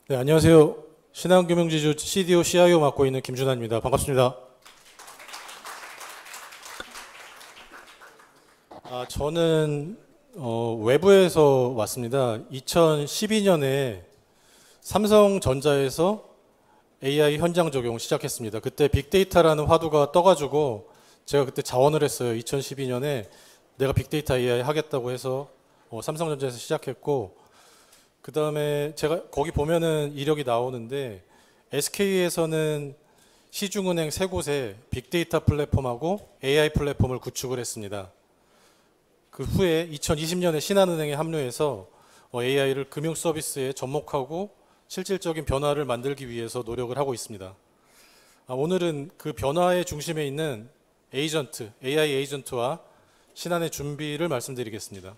네, 안녕하세요. 신한금융지주 CDO, CIO 맡고 있는 김준환입니다. 반갑습니다. 저는 외부에서 왔습니다. 2012년에 삼성전자에서 AI 현장 적용 시작했습니다. 그때 빅데이터라는 화두가 떠가지고 제가 그때 자원을 했어요. 2012년에 내가 빅데이터 AI 하겠다고 해서 삼성전자에서 시작했고, 그 다음에 제가 거기 보면은 이력이 나오는데 SK에서는 시중은행 세 곳에 빅데이터 플랫폼하고 AI 플랫폼을 구축을 했습니다. 그 후에 2020년에 신한은행에 합류해서 AI를 금융 서비스에 접목하고 실질적인 변화를 만들기 위해서 노력을 하고 있습니다. 오늘은 그 변화의 중심에 있는 에이전트, AI 에이전트와 신한의 준비를 말씀드리겠습니다.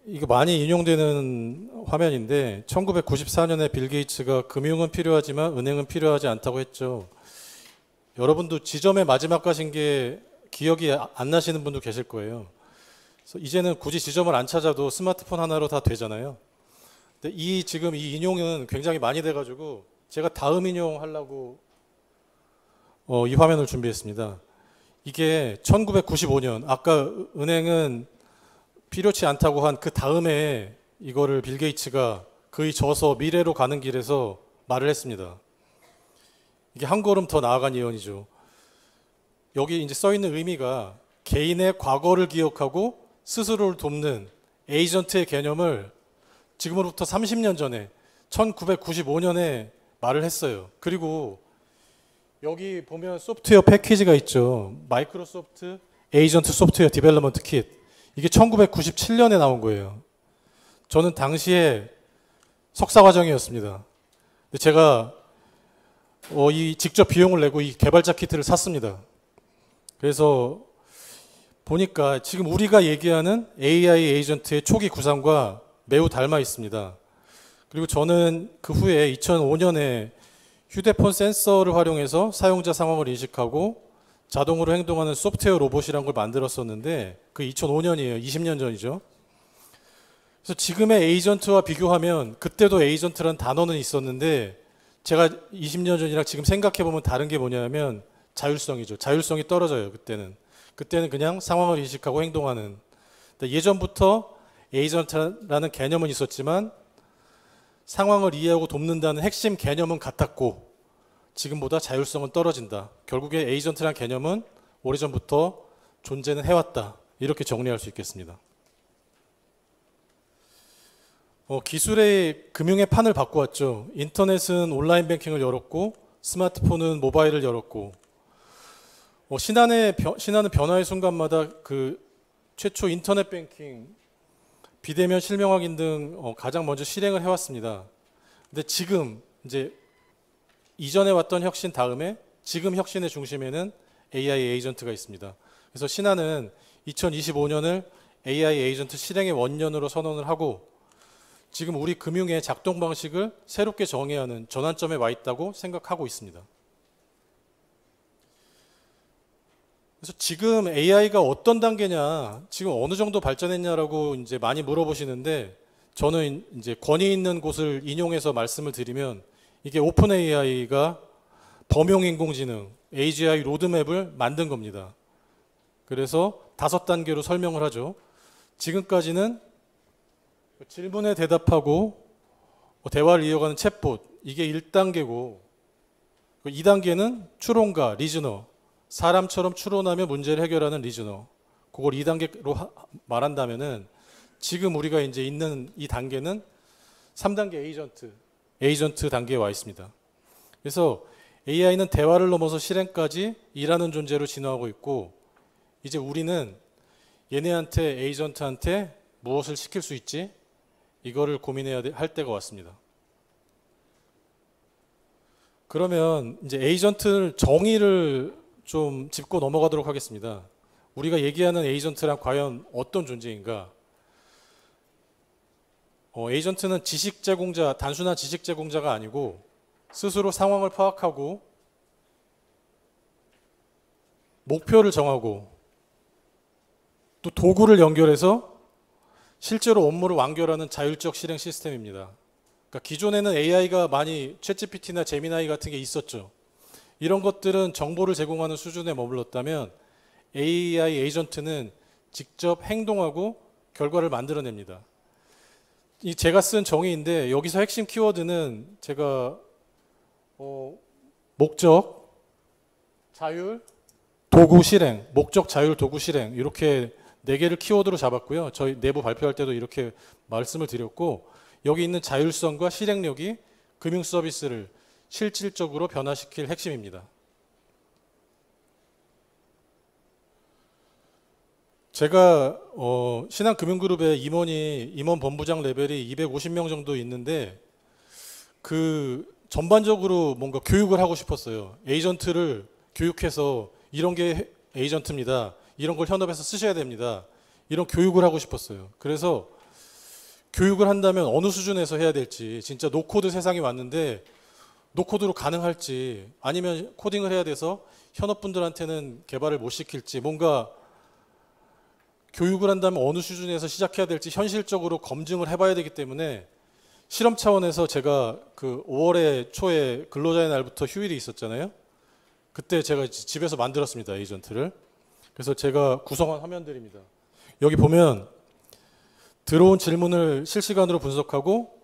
이거 많이 인용되는 화면인데 1994년에 빌 게이츠가 금융은 필요하지만 은행은 필요하지 않다고 했죠. 여러분도 지점에 마지막 가신 게 기억이 안 나시는 분도 계실 거예요. 그래서 이제는 굳이 지점을 안 찾아도 스마트폰 하나로 다 되잖아요. 근데 지금 이 인용은 굉장히 많이 돼가지고 제가 다음 인용하려고 이 화면을 준비했습니다. 이게 1995년, 아까 은행은 필요치 않다고 한 그 다음에 이거를 빌 게이츠가 그의 저서 미래로 가는 길에서 말을 했습니다. 이게 한 걸음 더 나아간 예언이죠. 여기 이제 써 있는 의미가 개인의 과거를 기억하고 스스로를 돕는 에이전트의 개념을 지금으로부터 30년 전에 1995년에 말을 했어요. 그리고 여기 보면 소프트웨어 패키지가 있죠. 마이크로소프트 에이전트 소프트웨어 디벨롭먼트 킷. 이게 1997년에 나온 거예요. 저는 당시에 석사과정이었습니다. 근데 제가 이 직접 비용을 내고 이 개발자 키트를 샀습니다. 그래서 보니까 지금 우리가 얘기하는 AI 에이전트의 초기 구상과 매우 닮아 있습니다. 그리고 저는 그 후에 2005년에 휴대폰 센서를 활용해서 사용자 상황을 인식하고 자동으로 행동하는 소프트웨어 로봇이라는 걸 만들었었는데 그 2005년이에요. 20년 전이죠. 그래서 지금의 에이전트와 비교하면 그때도 에이전트라는 단어는 있었는데 제가 20년 전이랑 지금 생각해보면 다른 게 뭐냐면 자율성이죠. 자율성이 떨어져요. 그때는 그냥 상황을 인식하고 행동하는. 예전부터 에이전트라는 개념은 있었지만 상황을 이해하고 돕는다는 핵심 개념은 같았고 지금보다 자율성은 떨어진다. 결국에 에이전트라는 개념은 오래전부터 존재는 해왔다. 이렇게 정리할 수 있겠습니다. 기술의 금융의 판을 바꿔왔죠. 인터넷은 온라인 뱅킹을 열었고 스마트폰은 모바일을 열었고 신한은 변화의 순간마다 그 최초 인터넷 뱅킹, 비대면 실명 확인 등 가장 먼저 실행을 해왔습니다. 근데 지금 이제 이전에 왔던 혁신 다음에 지금 혁신의 중심에는 AI 에이전트가 있습니다. 그래서 신한은 2025년을 AI 에이전트 실행의 원년으로 선언을 하고 지금 우리 금융의 작동 방식을 새롭게 정해야 하는 전환점에 와 있다고 생각하고 있습니다. 그래서 지금 AI가 어떤 단계냐, 지금 어느 정도 발전했냐라고 이제 많이 물어보시는데 저는 이제 권위 있는 곳을 인용해서 말씀을 드리면 이게 오픈 AI가 범용 인공지능 AGI 로드맵을 만든 겁니다. 그래서 5단계로 설명을 하죠. 지금까지는 질문에 대답하고 대화를 이어가는 챗봇, 이게 1단계고 2단계는 추론가, 리즈너, 사람처럼 추론하며 문제를 해결하는 리즈너. 그걸 2단계로 말한다면은 지금 우리가 이제 있는 이 단계는 3단계 에이전트 단계에 와 있습니다. 그래서 AI는 대화를 넘어서 실행까지 일하는 존재로 진화하고 있고 이제 우리는 얘네한테 에이전트한테 무엇을 시킬 수 있지? 이거를 고민해야 할 때가 왔습니다. 그러면 이제 에이전트 정의를 좀 짚고 넘어가도록 하겠습니다. 우리가 얘기하는 에이전트란 과연 어떤 존재인가? 에이전트는 지식 제공자, 단순한 지식 제공자가 아니고 스스로 상황을 파악하고 목표를 정하고 또 도구를 연결해서 실제로 업무를 완결하는 자율적 실행 시스템입니다. 그러니까 기존에는 AI가 많이 챗GPT나 제미나이 같은 게 있었죠. 이런 것들은 정보를 제공하는 수준에 머물렀다면 AI 에이전트는 직접 행동하고 결과를 만들어냅니다. 이 제가 쓴 정의인데 여기서 핵심 키워드는 제가 목적, 자율, 도구 실행, 목적, 자율, 도구 실행 이렇게 4개를 키워드로 잡았고요. 저희 내부 발표할 때도 이렇게 말씀을 드렸고 여기 있는 자율성과 실행력이 금융 서비스를 실질적으로 변화시킬 핵심입니다. 제가 신한금융그룹의 임원 본부장 레벨이 250명 정도 있는데 그 전반적으로 뭔가 교육을 하고 싶었어요. 에이전트를 교육해서 이런 게 에이전트입니다. 이런 걸 현업에서 쓰셔야 됩니다. 이런 교육을 하고 싶었어요. 그래서 교육을 한다면 어느 수준에서 해야 될지, 진짜 노코드 세상이 왔는데 노코드로 가능할지, 아니면 코딩을 해야 돼서 현업분들한테는 개발을 못 시킬지, 뭔가 교육을 한다면 어느 수준에서 시작해야 될지 현실적으로 검증을 해봐야 되기 때문에 실험 차원에서 제가 그 5월에 초에 근로자의 날부터 휴일이 있었잖아요. 그때 제가 집에서 만들었습니다, 에이전트를. 그래서 제가 구성한 화면들입니다. 여기 보면 들어온 질문을 실시간으로 분석하고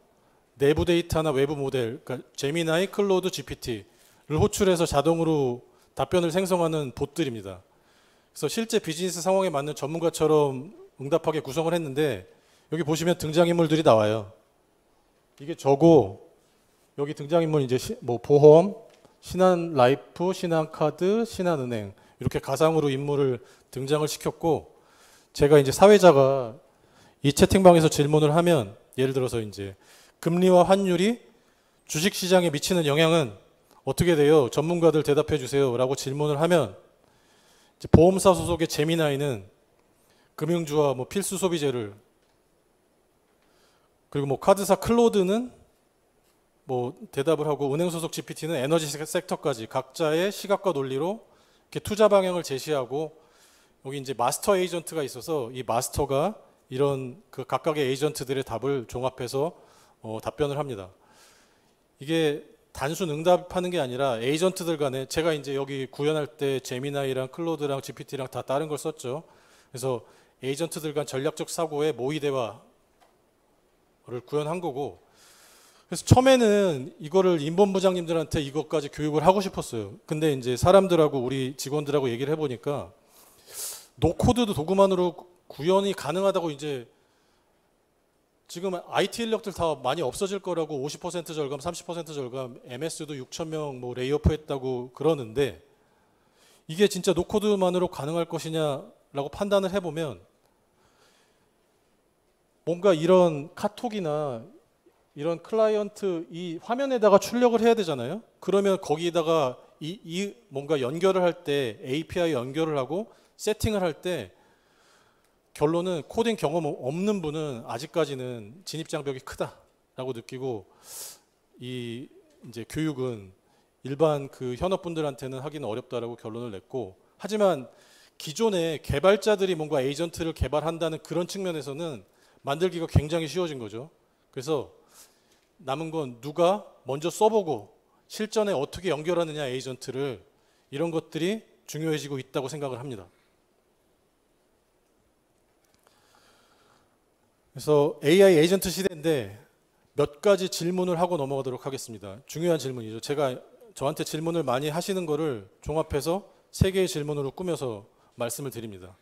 내부 데이터나 외부 모델, 그러니까 제미나이, 클로드, GPT를 호출해서 자동으로 답변을 생성하는 봇들입니다. 그래서 실제 비즈니스 상황에 맞는 전문가처럼 응답하게 구성을 했는데 여기 보시면 등장인물들이 나와요. 이게 저고 여기 등장인물 이제 뭐 보험, 신한라이프, 신한카드, 신한은행 이렇게 가상으로 인물을 등장을 시켰고 제가 이제 사회자가 이 채팅방에서 질문을 하면 예를 들어서 이제 금리와 환율이 주식시장에 미치는 영향은 어떻게 돼요? 전문가들 대답해 주세요 라고 질문을 하면 이제 보험사 소속의 제미나이는 금융주와 뭐 필수 소비재를 그리고 뭐 카드사 클로드는 뭐 대답을 하고 은행 소속 GPT는 에너지 섹터까지 각자의 시각과 논리로 이렇게 투자 방향을 제시하고 여기 이제 마스터 에이전트가 있어서 이 마스터가 이런 그 각각의 에이전트들의 답을 종합해서 답변을 합니다. 이게 단순 응답하는 게 아니라 에이전트들 간에 제가 이제 여기 구현할 때 제미나이랑 클로드랑 GPT랑 다 다른 걸 썼죠. 그래서 에이전트들 간 전략적 사고의 모의 대화를 구현한 거고 그래서 처음에는 이거를 임본부장님들한테 이것까지 교육을 하고 싶었어요. 근데 이제 사람들하고 우리 직원들하고 얘기를 해보니까 노코드 도구만으로 구현이 가능하다고 이제 지금 IT 인력들 다 많이 없어질 거라고 50% 절감, 30% 절감, MS도 6,000명 뭐 레이오프 했다고 그러는데 이게 진짜 노코드만으로 가능할 것이냐라고 판단을 해보면 뭔가 이런 카톡이나 이런 클라이언트 이 화면에다가 출력을 해야 되잖아요. 그러면 거기에다가 이 뭔가 연결을 할 때 API 연결을 하고 세팅을 할 때 결론은 코딩 경험 없는 분은 아직까지는 진입 장벽이 크다라고 느끼고 이 이제 교육은 일반 그 현업분들한테는 하기는 어렵다라고 결론을 냈고 하지만 기존에 개발자들이 뭔가 에이전트를 개발한다는 그런 측면에서는 만들기가 굉장히 쉬워진 거죠. 그래서 남은 건 누가 먼저 써보고 실전에 어떻게 연결하느냐 에이전트를 이런 것들이 중요해지고 있다고 생각을 합니다. 그래서 AI 에이전트 시대인데 몇 가지 질문을 하고 넘어가도록 하겠습니다. 중요한 질문이죠. 제가 저한테 질문을 많이 하시는 거를 종합해서 3개의 질문으로 꾸며서 말씀을 드립니다.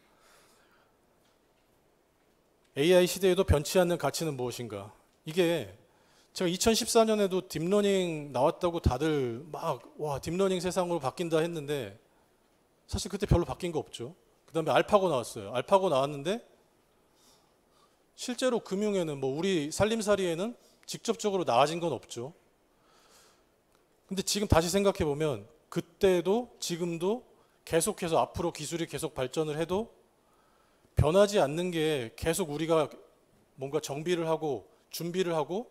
AI 시대에도 변치 않는 가치는 무엇인가? 이게 제가 2014년에도 딥러닝 나왔다고 다들 막 와 딥러닝 세상으로 바뀐다 했는데 사실 그때 별로 바뀐 거 없죠. 그 다음에 알파고 나왔어요. 알파고 나왔는데 실제로 금융에는 뭐 우리 살림살이에는 직접적으로 나아진 건 없죠. 근데 지금 다시 생각해 보면 그때도 지금도 계속해서 앞으로 기술이 계속 발전을 해도 변하지 않는 게 계속 우리가 뭔가 정비를 하고 준비를 하고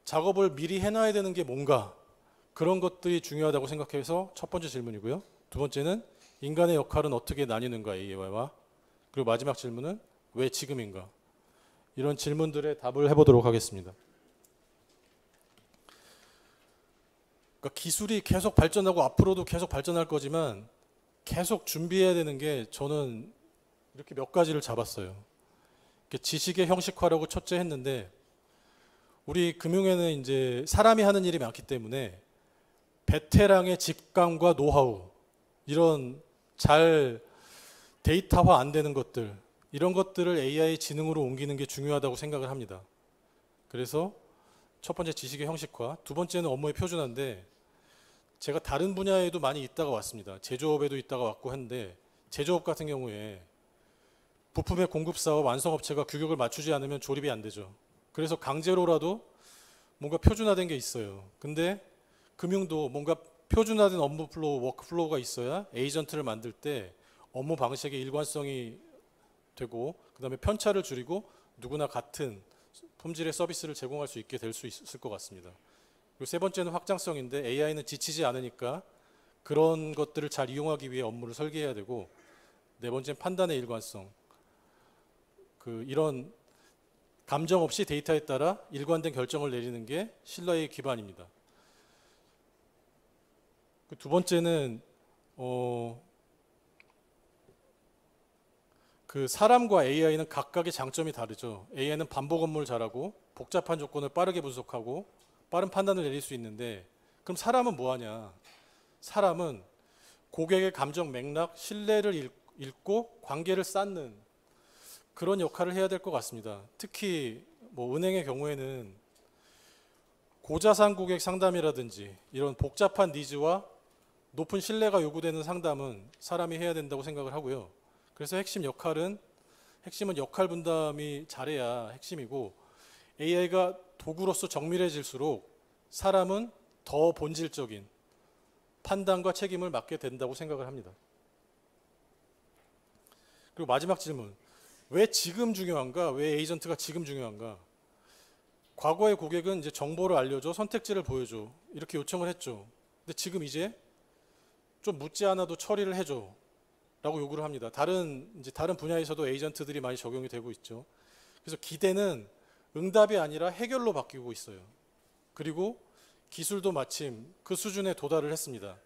작업을 미리 해놔야 되는 게 뭔가 그런 것들이 중요하다고 생각해서 첫 번째 질문이고요. 두 번째는 인간의 역할은 어떻게 나뉘는가 AI와 그리고 마지막 질문은 왜 지금인가 이런 질문들에 답을 해보도록 하겠습니다. 그러니까 기술이 계속 발전하고 앞으로도 계속 발전할 거지만 계속 준비해야 되는 게 저는 이렇게 몇 가지를 잡았어요. 지식의 형식화라고 첫째 했는데 우리 금융에는 이제 사람이 하는 일이 많기 때문에 베테랑의 직감과 노하우 이런 잘 데이터화 안 되는 것들 이런 것들을 AI 지능으로 옮기는 게 중요하다고 생각을 합니다. 그래서 첫 번째 지식의 형식화, 두 번째는 업무의 표준화인데 제가 다른 분야에도 많이 있다가 왔습니다. 제조업에도 있다가 왔고 했는데 제조업 같은 경우에 부품의 공급사와 완성업체가 규격을 맞추지 않으면 조립이 안 되죠. 그래서 강제로라도 뭔가 표준화된 게 있어요. 근데 금융도 뭔가 표준화된 업무 플로우, 워크플로우가 있어야 에이전트를 만들 때 업무 방식의 일관성이 되고 그다음에 편차를 줄이고 누구나 같은 품질의 서비스를 제공할 수 있게 될 수 있을 것 같습니다. 그리고 세 번째는 확장성인데 AI는 지치지 않으니까 그런 것들을 잘 이용하기 위해 업무를 설계해야 되고 네 번째는 판단의 일관성. 이런 감정 없이 데이터에 따라 일관된 결정을 내리는 게 신뢰의 기반입니다. 두 번째는 사람과 AI는 각각의 장점이 다르죠. AI는 반복 업무를 잘하고 복잡한 조건을 빠르게 분석하고 빠른 판단을 내릴 수 있는데 그럼 사람은 뭐 하냐? 사람은 고객의 감정 맥락, 신뢰를 읽고 관계를 쌓는 그런 역할을 해야 될 것 같습니다. 특히 뭐 은행의 경우에는 고자산 고객 상담이라든지 이런 복잡한 니즈와 높은 신뢰가 요구되는 상담은 사람이 해야 된다고 생각을 하고요. 그래서 핵심은 역할 분담이 잘해야 핵심이고 AI가 도구로서 정밀해질수록 사람은 더 본질적인 판단과 책임을 맡게 된다고 생각을 합니다. 그리고 마지막 질문. 왜 지금 중요한가? 왜 에이전트가 지금 중요한가? 과거의 고객은 이제 정보를 알려줘, 선택지를 보여줘 이렇게 요청을 했죠. 근데 지금 이제 좀 묻지 않아도 처리를 해줘 라고 요구를 합니다. 다른 분야에서도 에이전트들이 많이 적용이 되고 있죠. 그래서 기대는 응답이 아니라 해결로 바뀌고 있어요. 그리고 기술도 마침 그 수준에 도달을 했습니다.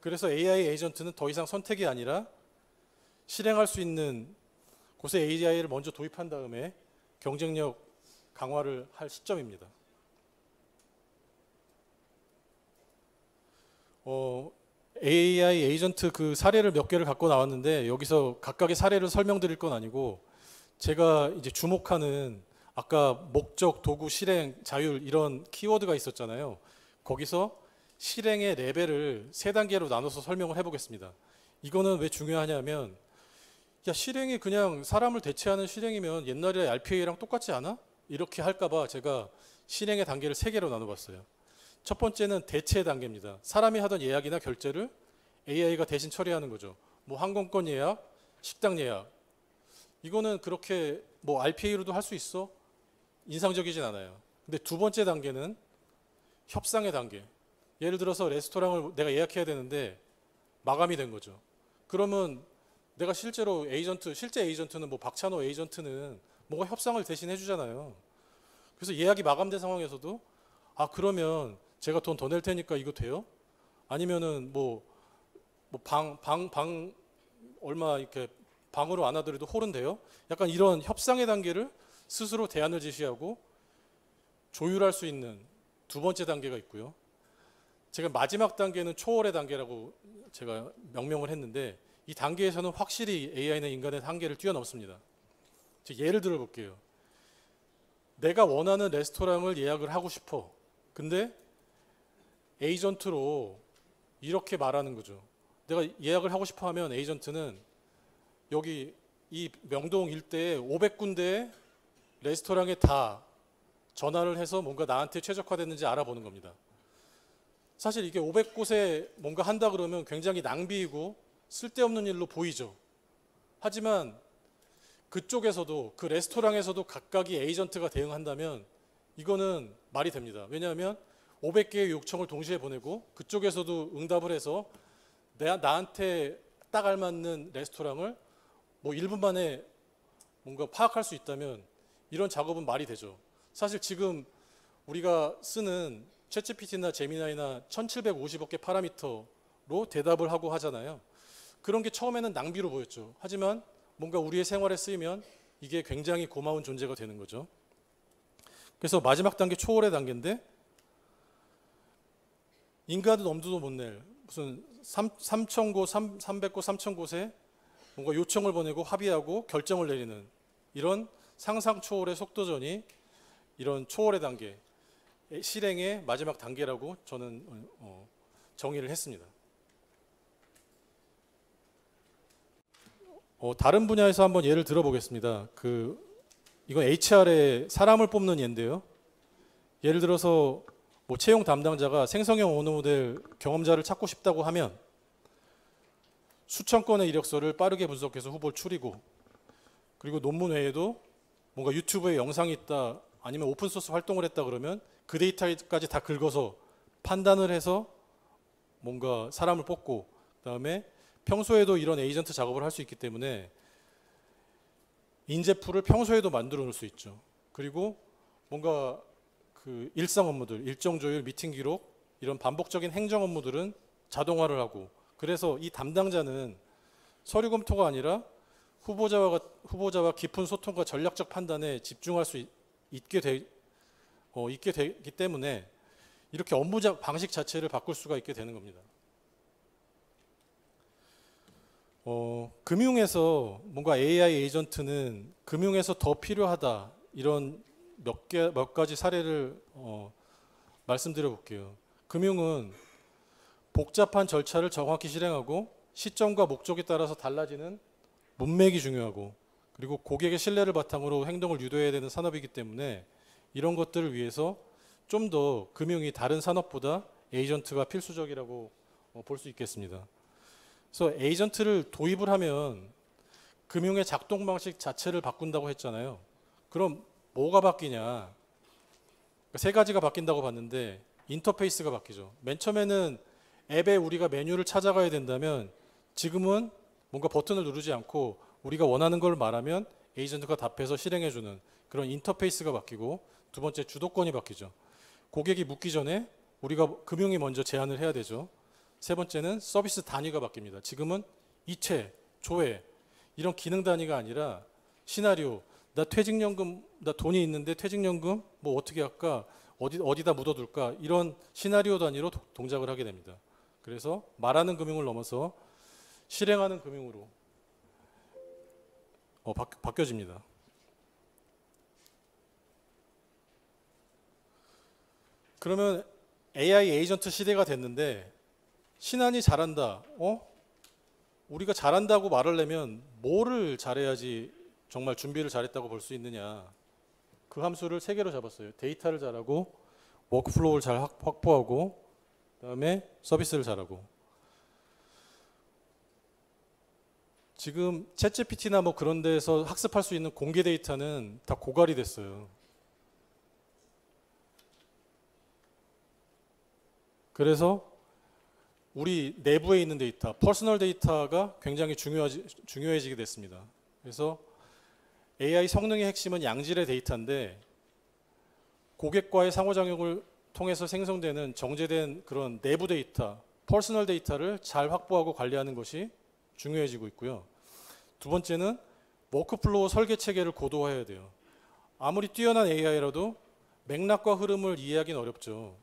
그래서 AI 에이전트는 더 이상 선택이 아니라 실행할 수 있는 곳에 AI를 먼저 도입한 다음에 경쟁력 강화를 할 시점입니다. AI 에이전트 사례를 몇 개를 갖고 나왔는데 여기서 각각의 사례를 설명드릴 건 아니고 제가 이제 주목하는 아까 목적, 도구, 실행, 자율 이런 키워드가 있었잖아요. 거기서 실행의 레벨을 3단계로 나눠서 설명을 해보겠습니다. 이거는 왜 중요하냐면 야 실행이 그냥 사람을 대체하는 실행이면 옛날에 RPA랑 똑같지 않아? 이렇게 할까봐 제가 실행의 단계를 3개로 나눠봤어요. 첫 번째는 대체 단계입니다. 사람이 하던 예약이나 결제를 AI가 대신 처리하는 거죠. 뭐 항공권 예약, 식당 예약. 이거는 그렇게 뭐 RPA로도 할 수 있어? 인상적이진 않아요. 근데 두 번째 단계는 협상의 단계. 예를 들어서 레스토랑을 내가 예약해야 되는데 마감이 된 거죠. 그러면 내가 실제 에이전트는 뭐 박찬호 에이전트는 뭔가 협상을 대신 해주잖아요. 그래서 예약이 마감된 상황에서도 그러면 제가 돈 더 낼 테니까 이거 돼요? 아니면은 방 얼마 이렇게 방으로 안 하더라도 홀은 돼요? 약간 이런 협상의 단계를 스스로 대안을 제시하고 조율할 수 있는 두 번째 단계가 있고요. 제가 마지막 단계는 초월의 단계라고 제가 명명을 했는데 이 단계에서는 확실히 AI는 인간의 한계를 뛰어넘습니다. 예를 들어 볼게요. 내가 원하는 레스토랑을 예약을 하고 싶어. 근데 에이전트로 이렇게 말하는 거죠. 내가 예약을 하고 싶어 하면 에이전트는 여기 이 명동 일대에 500군데의 레스토랑에 다 전화를 해서 뭔가 나한테 최적화됐는지 알아보는 겁니다. 사실 이게 500곳에 뭔가 한다 그러면 굉장히 낭비이고 쓸데없는 일로 보이죠. 하지만 그쪽에서도 그 레스토랑에서도 각각이 에이전트가 대응한다면 이거는 말이 됩니다. 왜냐하면 500개의 요청을 동시에 보내고 그쪽에서도 응답을 해서 나한테 딱 알맞는 레스토랑을 뭐 1분 만에 뭔가 파악할 수 있다면 이런 작업은 말이 되죠. 사실 지금 우리가 쓰는 챗GPT나 제미나이나 1750억 개 파라미터로 대답을 하고 하잖아요. 그런 게 처음에는 낭비로 보였죠. 하지만 뭔가 우리의 생활에 쓰이면 이게 굉장히 고마운 존재가 되는 거죠. 그래서 마지막 단계 초월의 단계인데 인간은 엄두도 못 낼 무슨 3,000곳, 300곳, 3,000곳에 뭔가 요청을 보내고 합의하고 결정을 내리는 이런 상상 초월의 속도전이 이런 초월의 단계, 실행의 마지막 단계라고 저는 정의를 했습니다. 다른 분야에서 한번 예를 들어보겠습니다. 이건 HR에 사람을 뽑는 예인데요. 예를 들어서 뭐 채용 담당자가 생성형 언어 모델 경험자를 찾고 싶다고 하면 수천 건의 이력서를 빠르게 분석해서 후보를 추리고, 그리고 논문 외에도 뭔가 유튜브에 영상이 있다 아니면 오픈소스 활동을 했다 그러면 그 데이터까지 다 긁어서 판단을 해서 뭔가 사람을 뽑고, 그다음에 평소에도 이런 에이전트 작업을 할 수 있기 때문에 인재풀을 평소에도 만들어 놓을 수 있죠. 그리고 뭔가 그 일상 업무들, 일정 조율, 미팅 기록, 이런 반복적인 행정 업무들은 자동화를 하고, 그래서 이 담당자는 서류 검토가 아니라 후보자와 깊은 소통과 전략적 판단에 집중할 수 있게 되기 때문에 이렇게 업무 방식 자체를 바꿀 수가 있게 되는 겁니다. 금융에서 뭔가 AI 에이전트는 금융에서 더 필요하다, 이런 몇 가지 사례를 말씀드려 볼게요. 금융은 복잡한 절차를 정확히 실행하고 시점과 목적에 따라서 달라지는 문맥이 중요하고, 그리고 고객의 신뢰를 바탕으로 행동을 유도해야 되는 산업이기 때문에 이런 것들을 위해서 좀 더 금융이 다른 산업보다 에이전트가 필수적이라고 볼 수 있겠습니다. 그래서 에이전트를 도입을 하면 금융의 작동 방식 자체를 바꾼다고 했잖아요. 그럼 뭐가 바뀌냐? 세 가지가 바뀐다고 봤는데, 인터페이스가 바뀌죠. 맨 처음에는 앱에 우리가 메뉴를 찾아가야 된다면 지금은 뭔가 버튼을 누르지 않고 우리가 원하는 걸 말하면 에이전트가 답해서 실행해주는 그런 인터페이스가 바뀌고, 두 번째 주도권이 바뀌죠. 고객이 묻기 전에 우리가 금융이 먼저 제안을 해야 되죠. 세 번째는 서비스 단위가 바뀝니다. 지금은 이체, 조회 이런 기능 단위가 아니라 시나리오, 나 퇴직연금, 나 돈이 있는데 퇴직연금 뭐 어떻게 할까, 어디다 묻어둘까, 이런 시나리오 단위로 동작을 하게 됩니다. 그래서 말하는 금융을 넘어서 실행하는 금융으로 바뀌어집니다. 그러면 AI 에이전트 시대가 됐는데 신한이 잘한다. 우리가 잘한다고 말하려면 뭐를 잘해야지 정말 준비를 잘했다고 볼 수 있느냐. 그 함수를 3개로 잡았어요. 데이터를 잘하고, 워크플로우를 잘 확보하고, 그다음에 서비스를 잘하고. 지금 챗GPT나 뭐 그런 데서 학습할 수 있는 공개 데이터는 다 고갈이 됐어요. 그래서 우리 내부에 있는 데이터, 퍼스널 데이터가 굉장히 중요해지게 됐습니다. 그래서 AI 성능의 핵심은 양질의 데이터인데, 고객과의 상호작용을 통해서 생성되는 정제된 그런 내부 데이터, 퍼스널 데이터를 잘 확보하고 관리하는 것이 중요해지고 있고요. 두 번째는 워크플로우 설계 체계를 고도화해야 돼요. 아무리 뛰어난 AI라도 맥락과 흐름을 이해하기는 어렵죠.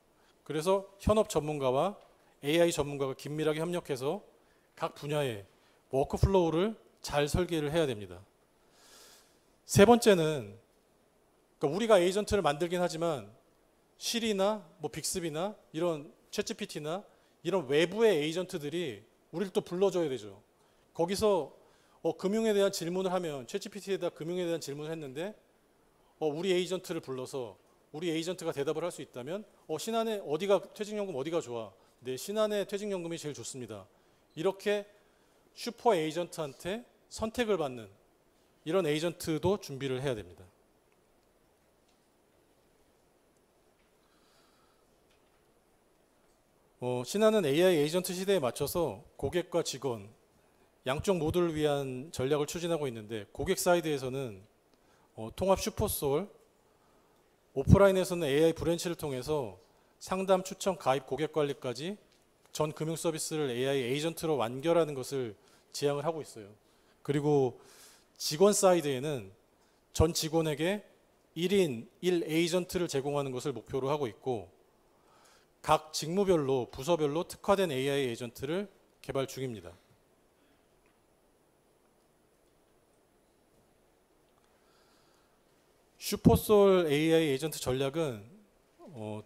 그래서 현업 전문가와 AI 전문가가 긴밀하게 협력해서 각 분야의 워크플로우를 잘 설계를 해야 됩니다. 세 번째는, 그러니까 우리가 에이전트를 만들긴 하지만 실이나 뭐 빅스비나 이런 챗GPT나 이런 외부의 에이전트들이 우리를 또 불러줘야 되죠. 거기서 금융에 대한 질문을 하면, 챗GPT에다 금융에 대한 질문을 했는데 우리 에이전트를 불러서 우리 에이전트가 대답을 할 수 있다면 신한의 퇴직연금 어디가 좋아? 네, 신한의 퇴직연금이 제일 좋습니다. 이렇게 슈퍼 에이전트한테 선택을 받는 이런 에이전트도 준비를 해야 됩니다. 신한은 AI 에이전트 시대에 맞춰서 고객과 직원 양쪽 모두를 위한 전략을 추진하고 있는데, 고객 사이드에서는 통합 슈퍼솔, 오프라인에서는 AI 브랜치를 통해서 상담, 추천, 가입, 고객 관리까지 전 금융 서비스를 AI 에이전트로 완결하는 것을 지향을 하고 있어요. 그리고 직원 사이드에는 전 직원에게 1인 1 에이전트를 제공하는 것을 목표로 하고 있고, 각 직무별로 부서별로 특화된 AI 에이전트를 개발 중입니다. 슈퍼솔 AI 에이전트 전략은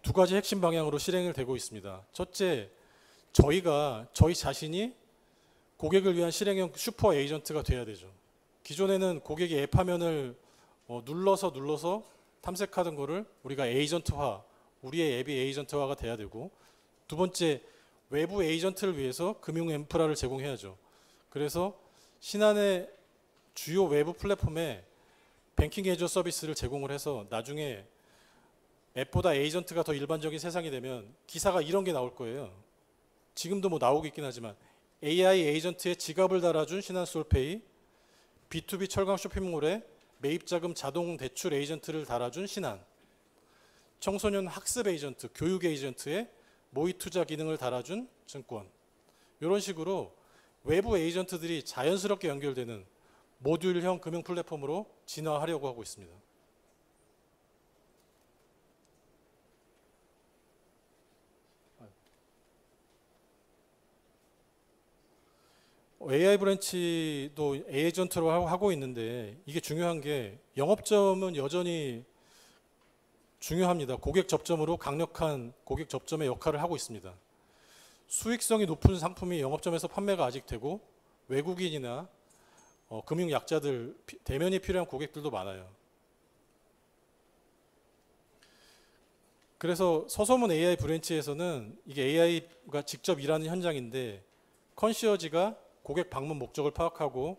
두 가지 핵심 방향으로 실행을 되고 있습니다. 첫째, 저희 자신이 고객을 위한 실행형 슈퍼 에이전트가 돼야 되죠. 기존에는 고객이 앱 화면을 눌러서 탐색하던 거를 우리가 에이전트화, 우리의 앱이 에이전트화가 돼야 되고, 두 번째, 외부 에이전트를 위해서 금융 인프라를 제공해야죠. 그래서 신한의 주요 외부 플랫폼에 뱅킹 애저 서비스를 제공을 해서 나중에 앱보다 에이전트가 더 일반적인 세상이 되면 기사가 이런 게 나올 거예요. 지금도 뭐 나오고 있긴 하지만 AI 에이전트에 지갑을 달아준 신한솔페이, B2B 철강 쇼핑몰에 매입자금 자동 대출 에이전트를 달아준 신한, 청소년 학습 에이전트, 교육 에이전트에 모의 투자 기능을 달아준 증권, 이런 식으로 외부 에이전트들이 자연스럽게 연결되는 모듈형 금융 플랫폼으로 진화하려고 하고 있습니다. AI 브랜치도 에이전트로 하고 있는데, 이게 중요한 게 영업점은 여전히 중요합니다. 고객 접점으로 강력한 고객 접점의 역할을 하고 있습니다. 수익성이 높은 상품이 영업점에서 판매가 아직 되고, 외국인이나 금융 약자들, 대면이 필요한 고객들도 많아요. 그래서 서소문 AI 브랜치에서는 이게 AI가 직접 일하는 현장인데, 컨시어지가 고객 방문 목적을 파악하고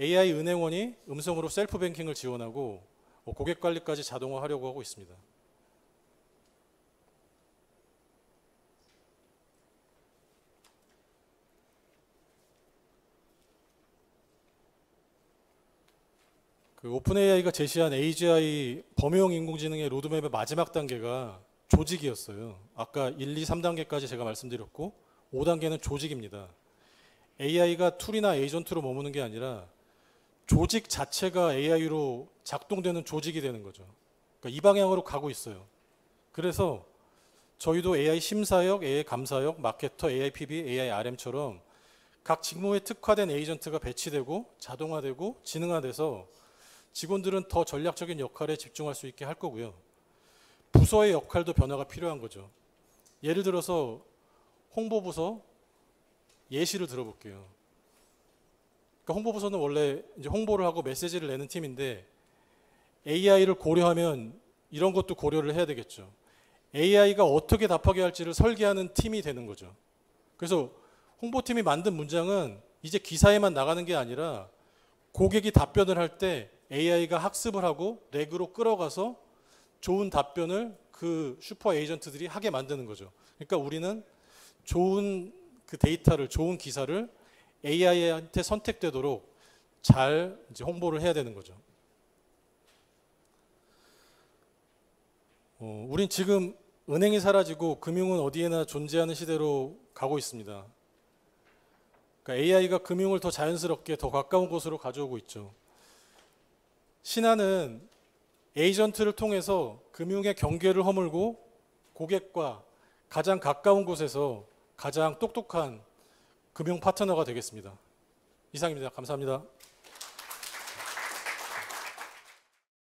AI 은행원이 음성으로 셀프 뱅킹을 지원하고 고객 관리까지 자동화하려고 하고 있습니다. 그 오픈 AI가 제시한 AGI 범용 인공지능의 로드맵의 마지막 단계가 조직이었어요. 아까 1, 2, 3단계까지 제가 말씀드렸고 5단계는 조직입니다. AI가 툴이나 에이전트로 머무는 게 아니라 조직 자체가 AI로 작동되는 조직이 되는 거죠. 그러니까 이 방향으로 가고 있어요. 그래서 저희도 AI 심사역, AI 감사역, 마케터, AI PB, AI RM처럼 각 직무에 특화된 에이전트가 배치되고 자동화되고 지능화돼서 직원들은 더 전략적인 역할에 집중할 수 있게 할 거고요. 부서의 역할도 변화가 필요한 거죠. 예를 들어서 홍보부서 예시를 들어볼게요. 그러니까 홍보부서는 원래 이제 홍보를 하고 메시지를 내는 팀인데, AI를 고려하면 이런 것도 고려를 해야 되겠죠. AI가 어떻게 답하게 할지를 설계하는 팀이 되는 거죠. 그래서 홍보팀이 만든 문장은 이제 기사에만 나가는 게 아니라 고객이 답변을 할 때 AI가 학습을 하고 렉으로 끌어가서 좋은 답변을 그 슈퍼 에이전트들이 하게 만드는 거죠. 그러니까 우리는 좋은 그 데이터를, 좋은 기사를 AI한테 선택되도록 잘 이제 홍보를 해야 되는 거죠. 우린 지금 은행이 사라지고 금융은 어디에나 존재하는 시대로 가고 있습니다. 그러니까 AI가 금융을 더 자연스럽게 더 가까운 곳으로 가져오고 있죠. 신한은 에이전트를 통해서 금융의 경계를 허물고 고객과 가장 가까운 곳에서 가장 똑똑한 금융 파트너가 되겠습니다. 이상입니다. 감사합니다.